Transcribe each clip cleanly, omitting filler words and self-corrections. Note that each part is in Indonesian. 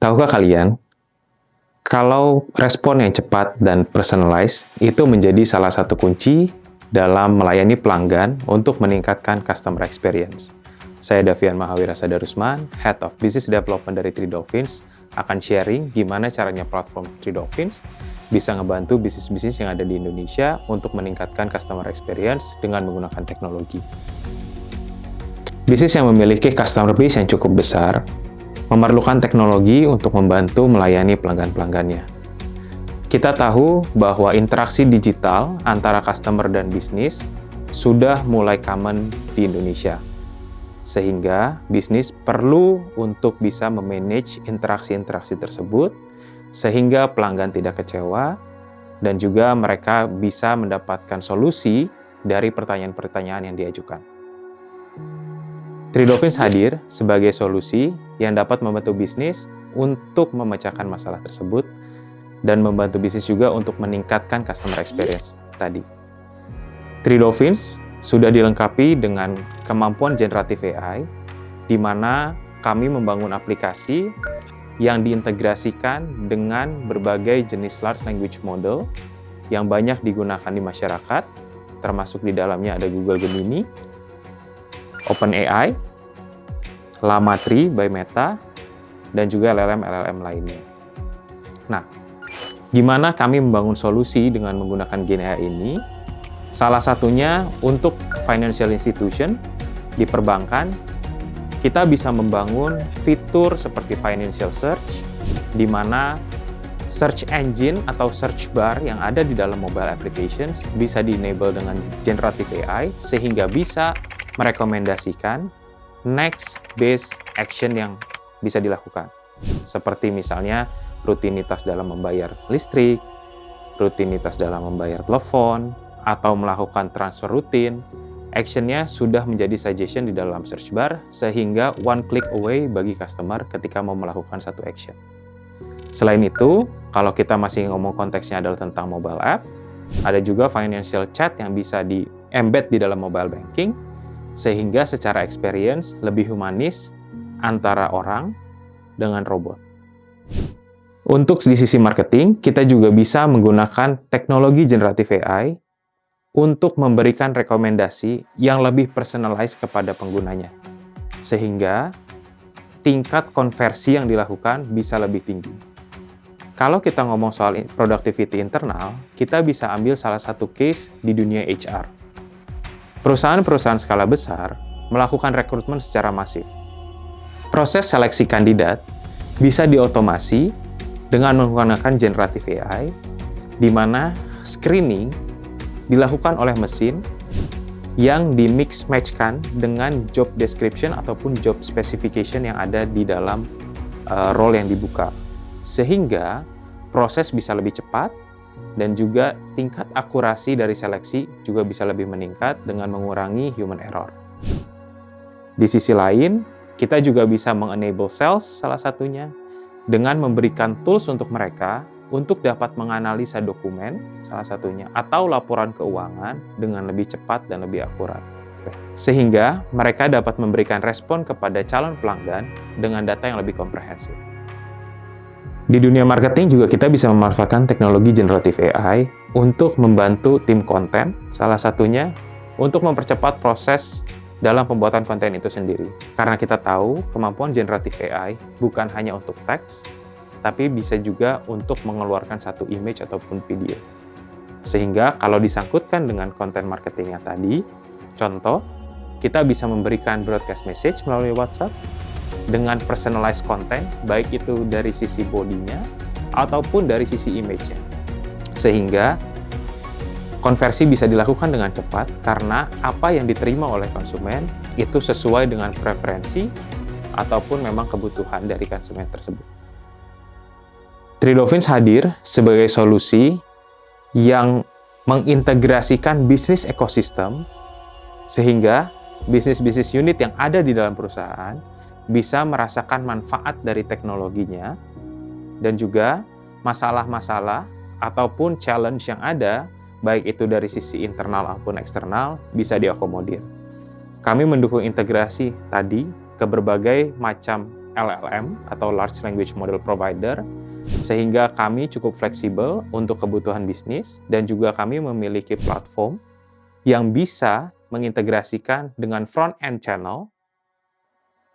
Tahukah kalian, kalau respon yang cepat dan personalized itu menjadi salah satu kunci dalam melayani pelanggan untuk meningkatkan customer experience. Saya Davian Mahawira Sadarusman, Head of Business Development dari Three Dolphins, akan sharing gimana caranya platform Three Dolphins bisa ngebantu bisnis-bisnis yang ada di Indonesia untuk meningkatkan customer experience dengan menggunakan teknologi. Bisnis yang memiliki customer base yang cukup besar memerlukan teknologi untuk membantu melayani pelanggan-pelanggannya. Kita tahu bahwa interaksi digital antara customer dan bisnis sudah mulai common di Indonesia. Sehingga bisnis perlu untuk bisa memanage interaksi-interaksi tersebut sehingga pelanggan tidak kecewa dan juga mereka bisa mendapatkan solusi dari pertanyaan-pertanyaan yang diajukan. Three Dolphins hadir sebagai solusi yang dapat membantu bisnis untuk memecahkan masalah tersebut dan membantu bisnis juga untuk meningkatkan customer experience tadi. Three Dolphins sudah dilengkapi dengan kemampuan generatif AI, di mana kami membangun aplikasi yang diintegrasikan dengan berbagai jenis large language model yang banyak digunakan di masyarakat, termasuk di dalamnya ada Google Gemini, OpenAI, Llama 3 by Meta, dan juga LLM lainnya. Nah, gimana kami membangun solusi dengan menggunakan Gen AI ini? Salah satunya untuk financial institution di perbankan, kita bisa membangun fitur seperti financial search, di mana search engine atau search bar yang ada di dalam mobile applications bisa di-enable dengan generative AI, sehingga bisa merekomendasikan next best action yang bisa dilakukan. Seperti misalnya rutinitas dalam membayar listrik, rutinitas dalam membayar telepon, atau melakukan transfer rutin, action-nya sudah menjadi suggestion di dalam search bar, sehingga one click away bagi customer ketika mau melakukan satu action. Selain itu, kalau kita masih ngomong konteksnya adalah tentang mobile app, ada juga financial chat yang bisa di-embed di dalam mobile banking, sehingga secara experience lebih humanis antara orang dengan robot. Untuk di sisi marketing, kita juga bisa menggunakan teknologi generatif AI untuk memberikan rekomendasi yang lebih personalized kepada penggunanya. Sehingga tingkat konversi yang dilakukan bisa lebih tinggi. Kalau kita ngomong soal productivity internal, kita bisa ambil salah satu case di dunia HR. Perusahaan-perusahaan skala besar melakukan rekrutmen secara masif. Proses seleksi kandidat bisa diotomasi dengan menggunakan generative AI, di mana screening dilakukan oleh mesin yang di-mix-match-kan dengan job description ataupun job specification yang ada di dalam role yang dibuka. Sehingga proses bisa lebih cepat dan juga tingkat akurasi dari seleksi juga bisa lebih meningkat dengan mengurangi human error. Di sisi lain, kita juga bisa mengenable sales salah satunya dengan memberikan tools untuk mereka untuk dapat menganalisa dokumen, salah satunya, atau laporan keuangan dengan lebih cepat dan lebih akurat. Sehingga mereka dapat memberikan respon kepada calon pelanggan dengan data yang lebih komprehensif. Di dunia marketing juga kita bisa memanfaatkan teknologi generatif AI untuk membantu tim konten, salah satunya untuk mempercepat proses dalam pembuatan konten itu sendiri. Karena kita tahu kemampuan generatif AI bukan hanya untuk teks, tapi bisa juga untuk mengeluarkan satu image ataupun video. Sehingga kalau disangkutkan dengan konten marketingnya tadi, contoh, kita bisa memberikan broadcast message melalui WhatsApp dengan personalized content, baik itu dari sisi bodinya ataupun dari sisi image-nya. Sehingga konversi bisa dilakukan dengan cepat karena apa yang diterima oleh konsumen itu sesuai dengan preferensi ataupun memang kebutuhan dari konsumen tersebut. Three Dolphins hadir sebagai solusi yang mengintegrasikan bisnis ekosistem sehingga bisnis-bisnis unit yang ada di dalam perusahaan bisa merasakan manfaat dari teknologinya dan juga masalah-masalah ataupun challenge yang ada, baik itu dari sisi internal maupun eksternal, bisa diakomodir. Kami mendukung integrasi tadi ke berbagai macam LLM atau Large Language Model Provider, sehingga kami cukup fleksibel untuk kebutuhan bisnis dan juga kami memiliki platform yang bisa mengintegrasikan dengan front-end channel,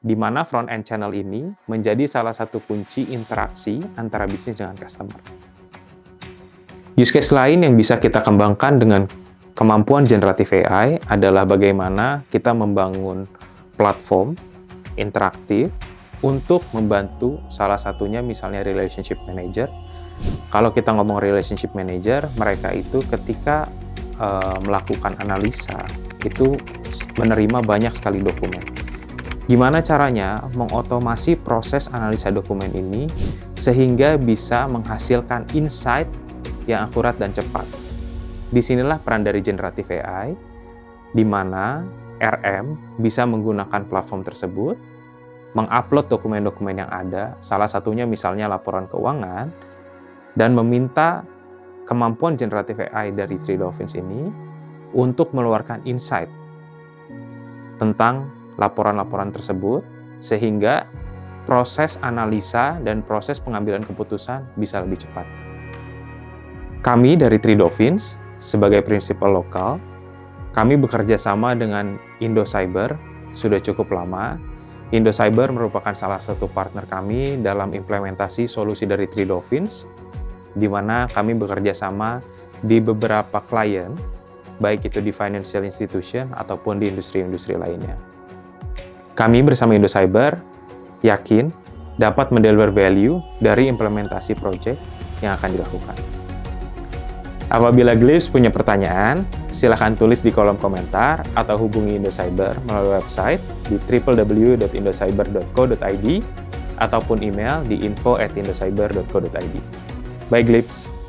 di mana front-end channel ini menjadi salah satu kunci interaksi antara bisnis dengan customer. Use case lain yang bisa kita kembangkan dengan kemampuan generative AI adalah bagaimana kita membangun platform interaktif untuk membantu salah satunya misalnya relationship manager. Kalau kita ngomong relationship manager, mereka itu ketika melakukan analisa itu menerima banyak sekali dokumen. Gimana caranya mengotomasi proses analisa dokumen ini sehingga bisa menghasilkan insight yang akurat dan cepat. Disinilah peran dari generative AI, di mana RM bisa menggunakan platform tersebut, mengupload dokumen-dokumen yang ada, salah satunya misalnya laporan keuangan, dan meminta kemampuan generative AI dari Three Dolphins ini untuk mengeluarkan insight tentang laporan-laporan tersebut, sehingga proses analisa dan proses pengambilan keputusan bisa lebih cepat. Kami dari Three Dolphins, sebagai prinsipal lokal, kami bekerja sama dengan Indocyber sudah cukup lama. Indocyber merupakan salah satu partner kami dalam implementasi solusi dari Three Dolphins, di mana kami bekerja sama di beberapa klien, baik itu di financial institution ataupun di industri-industri lainnya. Kami bersama Indocyber yakin dapat mendeliver value dari implementasi project yang akan dilakukan. Apabila Glips punya pertanyaan, silakan tulis di kolom komentar atau hubungi Indocyber melalui website di www.indocyber.co.id ataupun email di info@indocyber.co.id. Bye Glips!